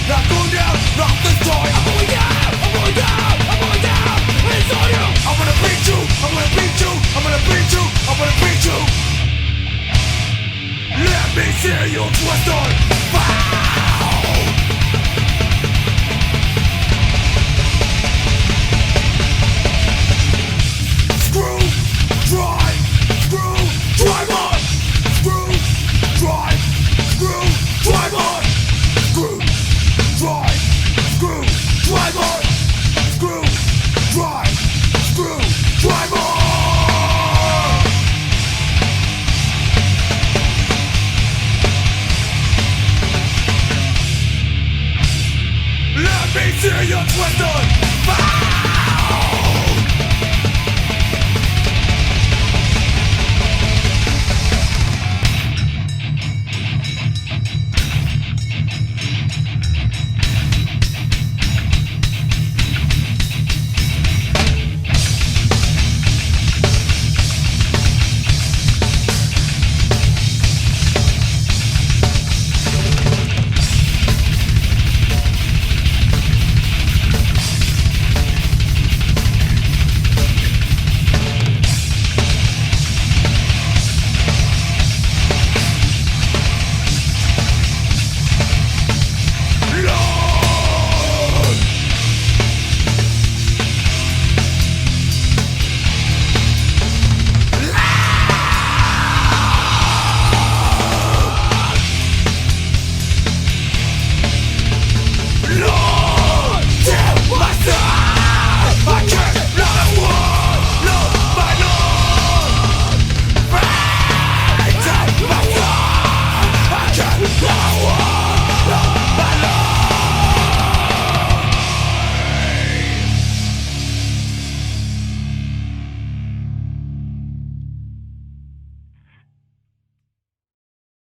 not going down, not this time. I'm going down, I'm going down, I'm going down. It's on you. I'm gonna beat you, I'm gonna beat you, I'm gonna beat you, I'm gonna beat you. Let me see you twist on. Screw, drive, drive on. Screw, drive, drive on. Screw, drive, drive on. Screw, drive, drive on. Let me see you twist on.